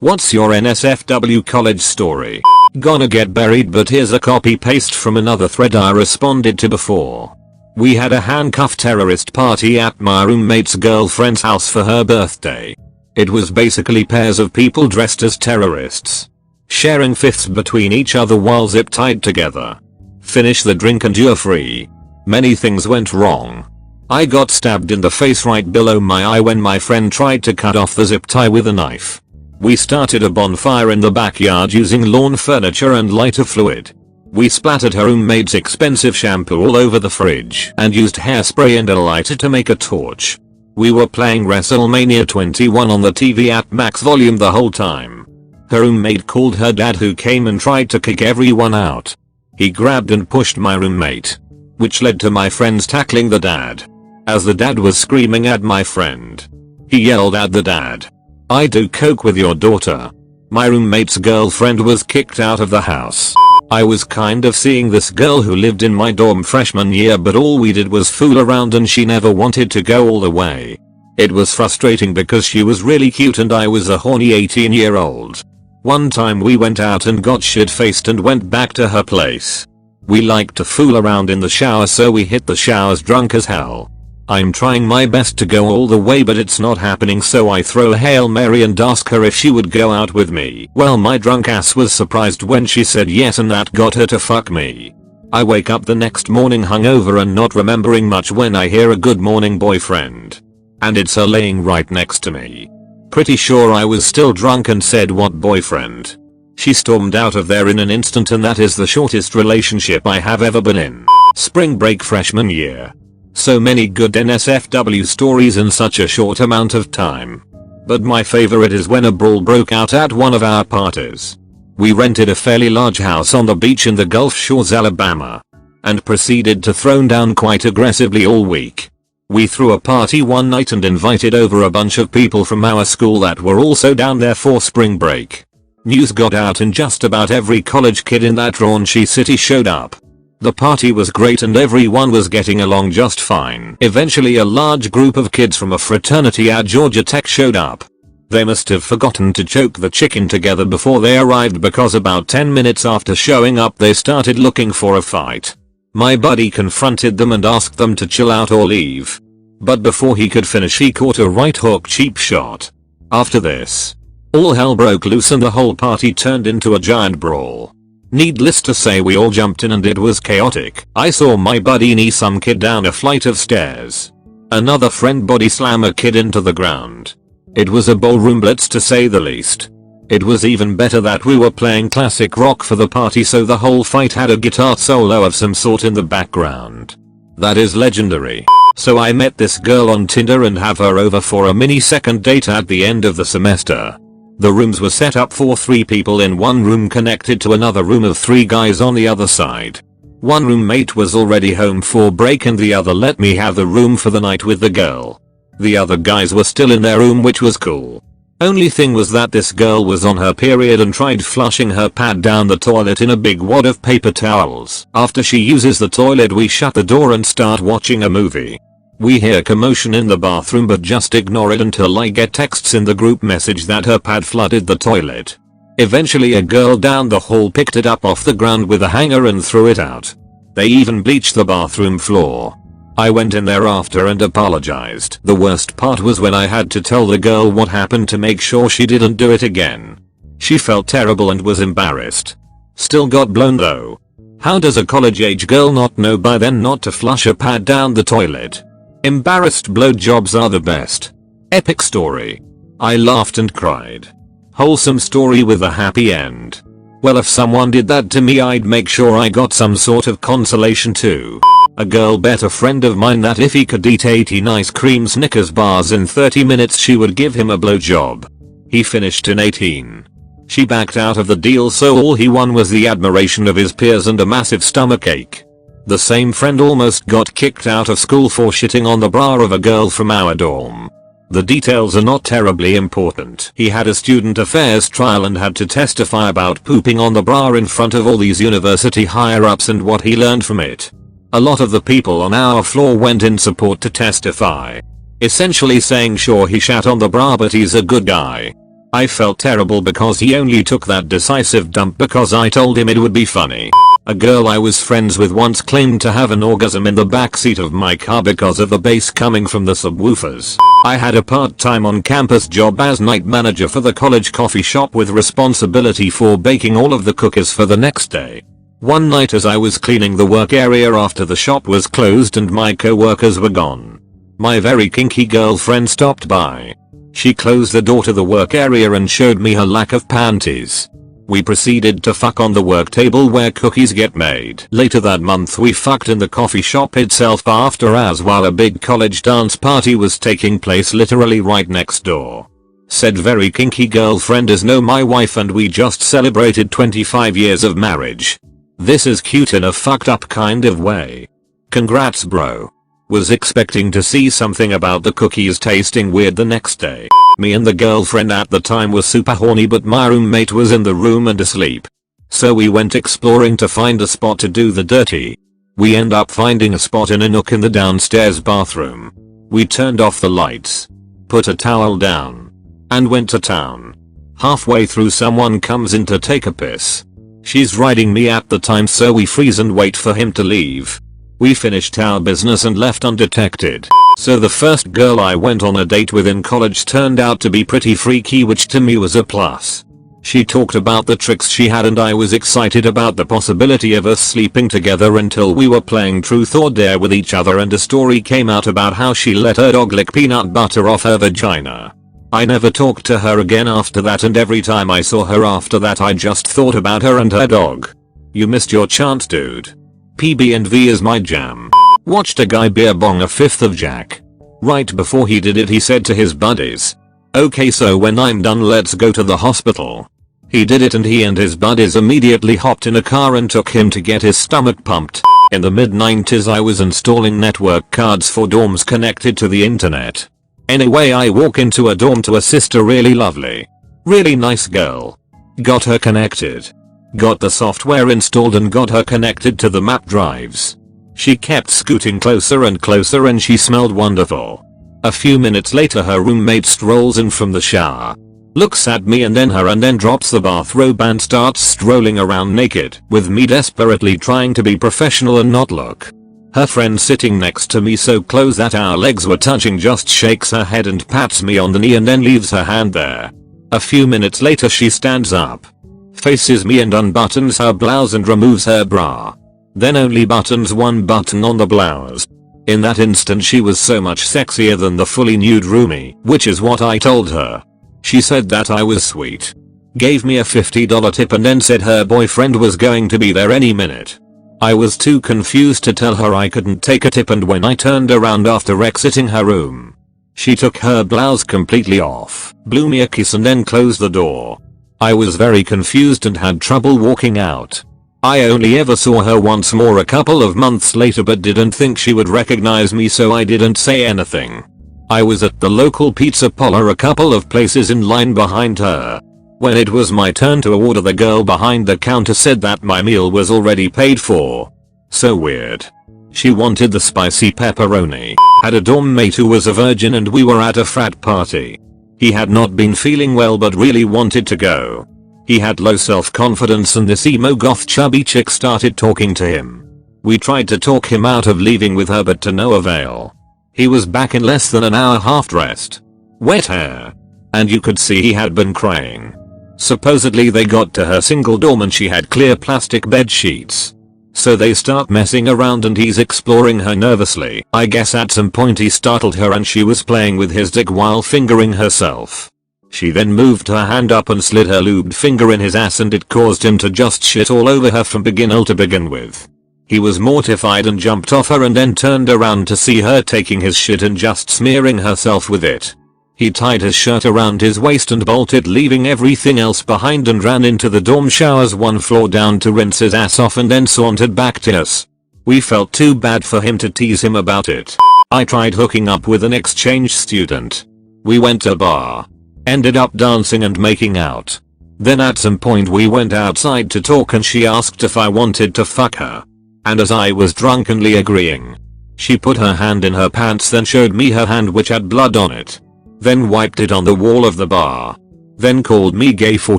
What's your NSFW college story? Gonna get buried, but here's a copy paste from another thread I responded to before. We had a handcuffed terrorist party at my roommate's girlfriend's house for her birthday. It was basically pairs of people dressed as terrorists, sharing fifths between each other while zip tied together. Finish the drink and you're free. Many things went wrong. I got stabbed in the face right below my eye when my friend tried to cut off the zip tie with a knife. We started a bonfire in the backyard using lawn furniture and lighter fluid. We splattered her roommate's expensive shampoo all over the fridge and used hairspray and a lighter to make a torch. We were playing WrestleMania 21 on the TV at max volume the whole time. Her roommate called her dad, who came and tried to kick everyone out. He grabbed and pushed my roommate, which led to my friends tackling the dad. As the dad was screaming at my friend, he yelled at the dad, "I do coke with your daughter." My roommate's girlfriend was kicked out of the house. I was kind of seeing this girl who lived in my dorm freshman year, but all we did was fool around and she never wanted to go all the way. It was frustrating because she was really cute and I was a horny 18-year-old. One time we went out and got shit-faced and went back to her place. We liked to fool around in the shower, so we hit the showers drunk as hell. I'm trying my best to go all the way, but it's not happening, so I throw a Hail Mary and ask her if she would go out with me. Well, my drunk ass was surprised when she said yes, and that got her to fuck me. I wake up the next morning hungover and not remembering much when I hear a "good morning, boyfriend." And it's her laying right next to me. Pretty sure I was still drunk and said, "What boyfriend?" She stormed out of there in an instant, and that is the shortest relationship I have ever been in. Spring break freshman year. So many good NSFW stories in such a short amount of time. But my favorite is when a brawl broke out at one of our parties. We rented a fairly large house on the beach in the Gulf Shores, Alabama, and proceeded to throw down quite aggressively all week. We threw a party one night and invited over a bunch of people from our school that were also down there for spring break. News got out and just about every college kid in that raunchy city showed up. The party was great and everyone was getting along just fine. Eventually a large group of kids from a fraternity at Georgia Tech showed up. They must have forgotten to choke the chicken together before they arrived, because about 10 minutes after showing up they started looking for a fight. My buddy confronted them and asked them to chill out or leave. But before he could finish, he caught a right hook cheap shot. After this, all hell broke loose and the whole party turned into a giant brawl. Needless to say, we all jumped in and it was chaotic. I saw my buddy knee some kid down a flight of stairs. Another friend body slam a kid into the ground. It was a ballroom blitz, to say the least. It was even better that we were playing classic rock for the party, so the whole fight had a guitar solo of some sort in the background. That is legendary. So I met this girl on Tinder and have her over for a mini second date at the end of the semester. The rooms were set up for 3 people in one room connected to another room of 3 guys on the other side. One roommate was already home for break and the other let me have the room for the night with the girl. The other guys were still in their room, which was cool. Only thing was that this girl was on her period and tried flushing her pad down the toilet in a big wad of paper towels. After she uses the toilet, we shut the door and start watching a movie. We hear commotion in the bathroom but just ignore it until I get texts in the group message that her pad flooded the toilet. Eventually a girl down the hall picked it up off the ground with a hanger and threw it out. They even bleached the bathroom floor. I went in there after and apologized. The worst part was when I had to tell the girl what happened to make sure she didn't do it again. She felt terrible and was embarrassed. Still got blown though. How does a college age girl not know by then not to flush a pad down the toilet? Embarrassed blowjobs are the best. Epic story. I laughed and cried. Wholesome story with a happy end. Well, if someone did that to me, I'd make sure I got some sort of consolation too. A girl bet a friend of mine that if he could eat 18 ice cream Snickers bars in 30 minutes she would give him a blowjob. He finished in 18. She backed out of the deal, so all he won was the admiration of his peers and a massive stomachache. The same friend almost got kicked out of school for shitting on the bra of a girl from our dorm. The details are not terribly important. He had a student affairs trial and had to testify about pooping on the bra in front of all these university higher ups and what he learned from it. A lot of the people on our floor went in support to testify, essentially saying sure he shat on the bra but he's a good guy. I felt terrible because he only took that decisive dump because I told him it would be funny. A girl I was friends with once claimed to have an orgasm in the backseat of my car because of the bass coming from the subwoofers. I had a part-time on-campus job as night manager for the college coffee shop with responsibility for baking all of the cookies for the next day. One night as I was cleaning the work area after the shop was closed and my co-workers were gone, my very kinky girlfriend stopped by. She closed the door to the work area and showed me her lack of panties. We proceeded to fuck on the work table where cookies get made. Later that month we fucked in the coffee shop itself after hours while a big college dance party was taking place literally right next door. Said very kinky girlfriend is now my wife and we just celebrated 25 years of marriage. This is cute in a fucked up kind of way. Congrats bro. Was expecting to see something about the cookies tasting weird the next day. Me and the girlfriend at the time were super horny but my roommate was in the room and asleep. So we went exploring to find a spot to do the dirty. We end up finding a spot in a nook in the downstairs bathroom. We turned off the lights, put a towel down, and went to town. Halfway through someone comes in to take a piss. She's riding me at the time so we freeze and wait for him to leave. We finished our business and left undetected. So the first girl I went on a date with in college turned out to be pretty freaky, which to me was a plus. She talked about the tricks she had and I was excited about the possibility of us sleeping together until we were playing truth or dare with each other and a story came out about how she let her dog lick peanut butter off her vagina. I never talked to her again after that and every time I saw her after that I just thought about her and her dog. You missed your chance dude. PB&V is my jam. Watched a guy beer bong a fifth of Jack. Right before he did it he said to his buddies, "Okay, so when I'm done let's go to the hospital." He did it and he and his buddies immediately hopped in a car and took him to get his stomach pumped. In the mid-90s I was installing network cards for dorms connected to the internet. Anyway, I walk into a dorm to a sister, really lovely, really nice girl. Got her connected. Got the software installed and got her connected to the map drives. She kept scooting closer and closer and she smelled wonderful. A few minutes later her roommate strolls in from the shower, looks at me and then her and then drops the bathrobe and starts strolling around naked, with me desperately trying to be professional and not look. Her friend sitting next to me so close that our legs were touching just shakes her head and pats me on the knee and then leaves her hand there. A few minutes later she stands up, faces me and unbuttons her blouse and removes her bra. Then only buttons one button on the blouse. In that instant she was so much sexier than the fully nude roomie, which is what I told her. She said that I was sweet, gave me a $50 tip and then said her boyfriend was going to be there any minute. I was too confused to tell her I couldn't take a tip and when I turned around after exiting her room, she took her blouse completely off, blew me a kiss and then closed the door. I was very confused and had trouble walking out. I only ever saw her once more a couple of months later but didn't think she would recognize me so I didn't say anything. I was at the local pizza parlor a couple of places in line behind her. When it was my turn to order the girl behind the counter said that my meal was already paid for. So weird. She wanted the spicy pepperoni. Had a dorm mate who was a virgin and we were at a frat party. He had not been feeling well but really wanted to go. He had low self-confidence and this emo goth chubby chick started talking to him. We tried to talk him out of leaving with her but to no avail. He was back in less than an hour half dressed, wet hair, and you could see he had been crying. Supposedly they got to her single dorm and she had clear plastic bed sheets. So they start messing around and he's exploring her nervously. I guess at some point he startled her and she was playing with his dick while fingering herself. She then moved her hand up and slid her lubed finger in his ass and it caused him to just shit all over her from beginning to begin with. He was mortified and jumped off her and then turned around to see her taking his shit and just smearing herself with it. He tied his shirt around his waist and bolted, leaving everything else behind, and ran into the dorm showers one floor down to rinse his ass off and then sauntered back to us. We felt too bad for him to tease him about it. I tried hooking up with an exchange student. We went to a bar. Ended up dancing and making out. Then at some point we went outside to talk and she asked if I wanted to fuck her. And as I was drunkenly agreeing, she put her hand in her pants then showed me her hand which had blood on it. Then wiped it on the wall of the bar. then called me gay for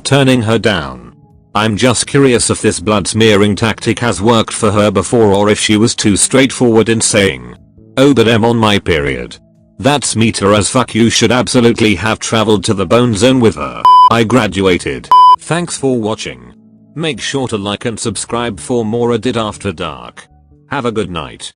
turning her down. I'm just curious if this blood smearing tactic has worked for her before or if she was too straightforward in saying, "Oh, but I'm on my period." That's meter as fuck. You should absolutely have traveled to the bone zone with her. I graduated. Thanks for watching. Make sure to like and subscribe for more Reddit After Dark. Have a good night.